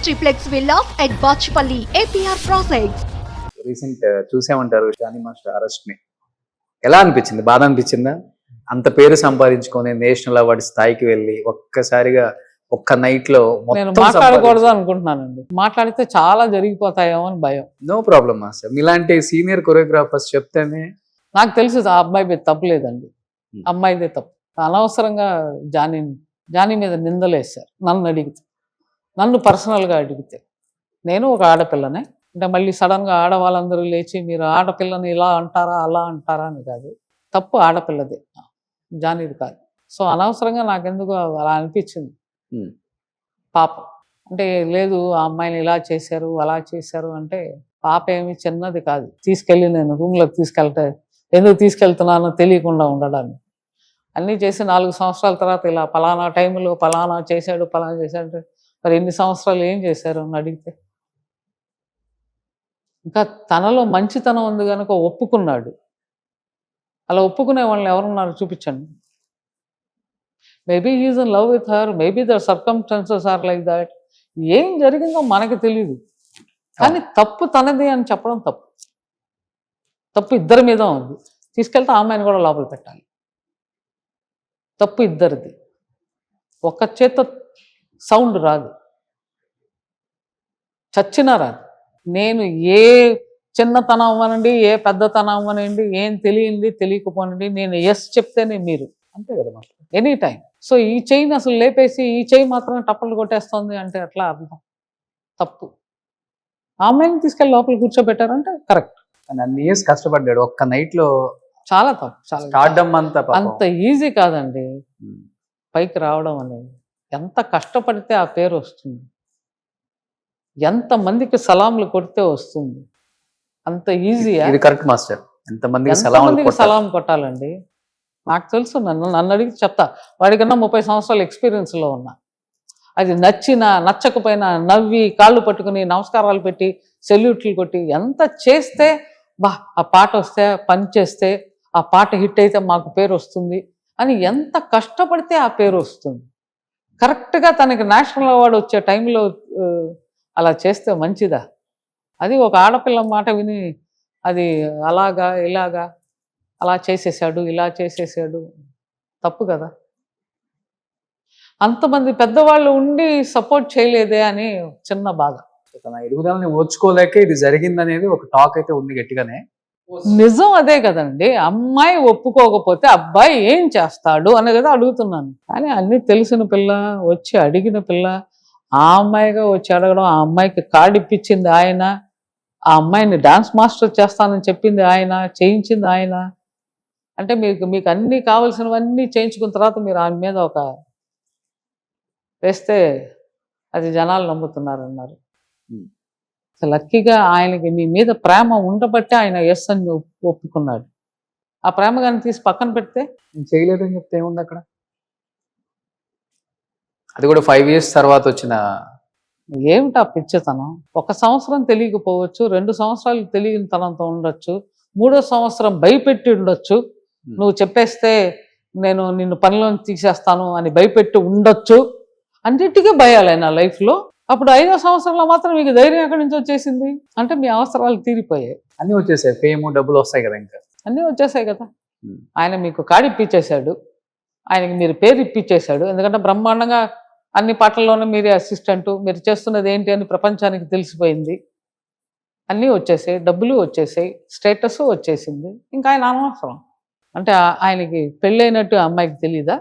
triplex villas at Bachpalli, APR Projects. Recent చూసామంటారు Jani master arrest ని ఎలా అనిపించింది? బాధ అనిపించిందా? అంత పేరు సంపాదించుకొని నేషనల్ అవార్డు స్థాయికి వెళ్ళి ఒక్కసారిగా ఒక్క నైట్ లో నేను మాట్లాడకూడదు అనుకుంటున్నానండి. మాట్లాడితే చాలా జరిగిపోతాయేమో అని భయం. నో ప్రాబ్లం మాస్టర్, మీలాంటి సీనియర్ కొరియోగ్రాఫర్స్ చెప్తేనే. నాకు తెలుసు ఆ అబ్బాయి మీద తప్పు లేదండి, అమ్మాయిదే తప్పు. అనవసరంగా జానీ మీద నిందలేశారు. నన్ను పర్సనల్గా అడిగితే నేను ఒక ఆడపిల్లనే. అంటే మళ్ళీ సడన్గా ఆడవాళ్ళందరూ లేచి మీరు ఆడపిల్లని ఇలా అంటారా అలా అంటారా అని కాదు, తప్పు ఆడపిల్లదే, జానీది కాదు. సో అనవసరంగా నాకెందుకు అలా అనిపించింది. పాపం అంటే లేదు ఆ అమ్మాయిని ఇలా చేశారు అలా చేశారు అంటే, పాప ఏమి చిన్నది కాదు. తీసుకెళ్ళి నేను రూమ్లోకి ఎందుకు తీసుకెళ్తున్నానో తెలియకుండా ఉండడాన్ని అన్నీ చేసి 4 సంవత్సరాల తర్వాత ఇలా పలానా టైంలో పలానా చేశాడు మరి ఎన్ని సంవత్సరాలు ఏం చేశారు అని అడిగితే, ఇంకా తనలో మంచితనం ఉంది కనుక ఒప్పుకున్నాడు. అలా ఒప్పుకునే వాళ్ళని ఎవరున్నారు చూపించండి. Maybe he's in love with her, maybe the circumstances are like that. ఏం జరిగిందో మనకి తెలియదు, కానీ తప్పు తనది అని చెప్పడం తప్పు ఇద్దరి మీద ఉంది. తీసుకెళ్తే ఆ అమ్మాయిని కూడా లోపల పెట్టాలి. తప్పు ఇద్దరిది. ఒక్క చేత్తో సౌండ్ రాదు, చచ్చినా రాదు. నేను ఏ చిన్నతనం అవ్వనండి, ఏ పెద్దతనం అవ్వనండి, ఏం తెలియకపోనండి, నేను ఎస్ చెప్తేనే మీరు, అంతే కదా మాకు ఎనీ టైం. సో ఈ చెయ్యిని అసలు లేపేసి ఈ చెయ్యి మాత్రమే టప్పలు కొట్టేస్తుంది అంటే ఎట్లా అర్థం? తప్పు. ఆ అమ్మాయిని తీసుకెళ్ళి లోపల కూర్చోబెట్టారంటే కరెక్ట్. అన్ని ఇయర్స్ కష్టపడ్డాడు, ఒక్క నైట్ లో చాలా తప్పు. చాలా అంత ఈజీ కాదండి పైకి రావడం అనేది. ఎంత కష్టపడితే ఆ పేరు వస్తుంది, ఎంతమందికి సలాంలు కొడితే వస్తుంది. అంత ఈజీయా? ఇది కరెక్ట్ మాస్టర్. ఎంతమందికి సలాం కొట్టాలండి? నాకు తెలుసు. నన్ను అడిగి చెప్తా. వాడికన్నా 30 సంవత్సరాల ఎక్స్పీరియన్స్లో ఉన్నా. అది నచ్చినా నచ్చకపోయినా నవ్వి కాళ్ళు పట్టుకుని నమస్కారాలు పెట్టి సెల్యూట్లు కొట్టి ఎంత చేస్తే ఆ పాట వస్తే పని చేస్తే ఆ పాట హిట్ అయితే మాకు పేరు వస్తుంది అని ఎంత కష్టపడితే ఆ పేరు వస్తుంది. కరెక్ట్గా తనకి నేషనల్ అవార్డు వచ్చే టైంలో అలా చేస్తే మంచిదా? అది ఒక ఆడపిల్ల మాట విని అది అలాగా ఇలాగా అలా చేసేసాడు ఇలా చేసేసాడు, తప్పు కదా. అంతమంది పెద్దవాళ్ళు ఉండి సపోర్ట్ చేయలేదే అని చిన్న బాధ. తన ఎదుగుదలని ఓర్చుకోలేక ఇది జరిగిందనేది ఒక టాక్ అయితే ఉంది గట్టిగానే. నిజం అదే కదండి. అమ్మాయి ఒప్పుకోకపోతే అబ్బాయి ఏం చేస్తాడు అనే కదా అడుగుతున్నాను. కానీ అన్నీ తెలిసిన పిల్ల, వచ్చి అడిగిన పిల్ల, ఆ అమ్మాయిగా వచ్చి అడగడం, ఆ అమ్మాయికి కార్డు ఇప్పించింది ఆయన, ఆ అమ్మాయిని డాన్స్ మాస్టర్ చేస్తానని చెప్పింది ఆయన, చేయించింది ఆయన. అంటే మీకు అన్నీ కావాల్సినవన్నీ చేయించుకున్న తర్వాత మీరు ఆమె మీద ఒక వేస్తే అది జనాలు నమ్ముతున్నారన్నారు. లక్కీగా ఆయనకి మీ మీద ప్రేమ ఉండబట్టే ఆయన ఎస్ అని ఒప్పుకున్నాడు. ఆ ప్రేమ కానీ తీసి పక్కన పెడితే నేను చేయలేదని చెప్తే ఏముంది అక్కడ? అది కూడా 5 years తర్వాత వచ్చిన ఏమిటా పిచ్చితనం? 1 సంవత్సరం తెలియకపోవచ్చు, 2 సంవత్సరాలు తెలియని తనంతో ఉండొచ్చు, 3వ సంవత్సరం భయపెట్టి ఉండొచ్చు. నువ్వు చెప్పేస్తే నేను నిన్ను పనిలోంచి తీసేస్తాను అని భయపెట్టి ఉండొచ్చు. అన్నిటికీ భయాలే నా లైఫ్లో. అప్పుడు 5వ సంవత్సరంలో మాత్రం మీకు ధైర్యం ఎక్కడి నుంచి వచ్చేసింది? అంటే మీ అవసరాలు తీరిపోయాయి. అన్నీ వచ్చేసాయి, ఫేమ్ డబ్బులు వస్తాయి కదా, ఇంకా అన్నీ వచ్చేసాయి కదా. ఆయన మీకు కాడి ఇప్పించేశాడు, ఆయనకి మీరు పేరు ఇప్పించేశాడు. ఎందుకంటే బ్రహ్మాండంగా అన్ని పాటల్లోనూ మీరే అసిస్టెంటు, మీరు చేస్తున్నది ఏంటి అని ప్రపంచానికి తెలిసిపోయింది. అన్నీ వచ్చేసాయి, డబ్బులు వచ్చేసాయి, స్టేటస్ వచ్చేసింది. ఇంకా ఆయన అనవసరం. అంటే ఆయనకి పెళ్ళైనట్టు అమ్మాయికి తెలీదా?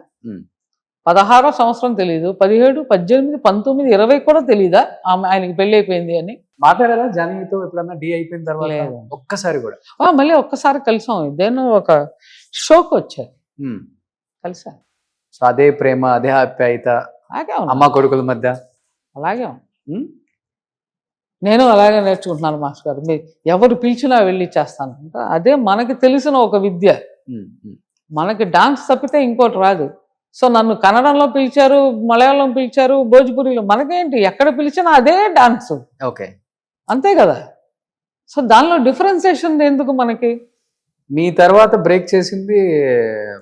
16వ సంవత్సరం తెలీదు, 17, 18, 19, 20 కూడా తెలీదా ఆయనకి పెళ్ళి అయిపోయింది అని? మాట్లాడారా జానీతో ఎప్పుడన్నా డీ అయిపోయిన తర్వాత? ఒక్కసారి కూడా. మళ్ళీ ఒక్కసారి కలిసాం, ఇదేనో ఒక షోకి వచ్చారు, కలిసా. సో అదే ప్రేమ, అదే ఆప్యాయత అలాగే అమ్మ కొడుకుల మధ్య అలాగే. నేను అలాగే నేర్చుకుంటున్నాను మాస్టర్ గారు. మీరు ఎవరు పిలిచినా వెళ్ళి చేస్తాను. అదే మనకి తెలిసిన ఒక విద్య. మనకి డాన్స్ తప్పితే ఇంకోటి రాదు. సో నన్ను కన్నడంలో పిలిచారు, మలయాళం పిలిచారు, భోజ్పురిలో, మనకేంటి ఎక్కడ పిలిచినా అదే డాన్స్. ఓకే, అంతే కదా. సో దానిలో డిఫరెన్సియేషన్ ఎందుకు మనకి? మీ తర్వాత బ్రేక్ చేసింది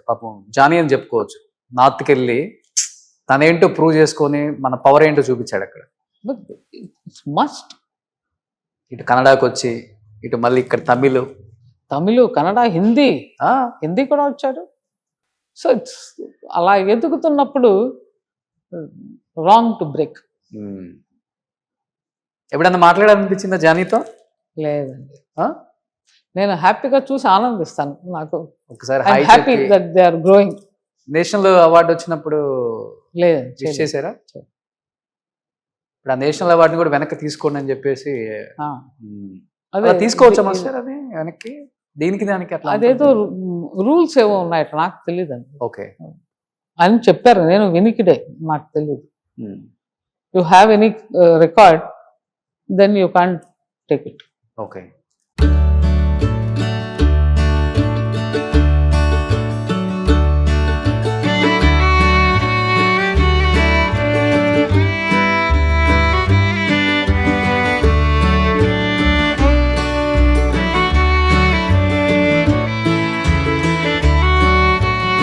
పాపం జానీ అని చెప్పుకోవచ్చు. నార్త్కి వెళ్ళి తనేంటో ప్రూవ్ చేసుకొని మన పవర్ ఏంటో చూపించాడు అక్కడ. It's must. ఇటు కన్నడకు వచ్చి ఇటు మళ్ళీ ఇక్కడ తమిళ్. తమిళ్, కన్నడ, హిందీ హిందీ కూడా వచ్చాడు. సో ఇట్స్ అలా ఎదుగుతున్నప్పుడు రాంగ్ టు బ్రేక్. ఎప్పుడన్నా మాట్లాడాలనిపించిందా జానీతో? లేదండి, ఆ? నేను హ్యాపీగా చూసి ఆనందిస్తాను. నాకు ఒకసారి happy that they are growing. National award వచ్చినప్పుడు లేదండి, విష్ చేశారా? ఇప్పుడు ఆ నేషనల్ అవార్డుని కూడా వెనక్కి తీసుకోండి అని చెప్పేసి. అదే తీసుకోవచ్చా మాస్టర్ అది వెనక్కి? దీనికి దానికి అట్లా అదేదో రూల్స్ ఏవో ఉన్నాయట, నాకు తెలియదండి. ఓకే అని చెప్పారు, నేను వినికిడే, నాకు తెలియదు. You have any record then you can't take it. Okay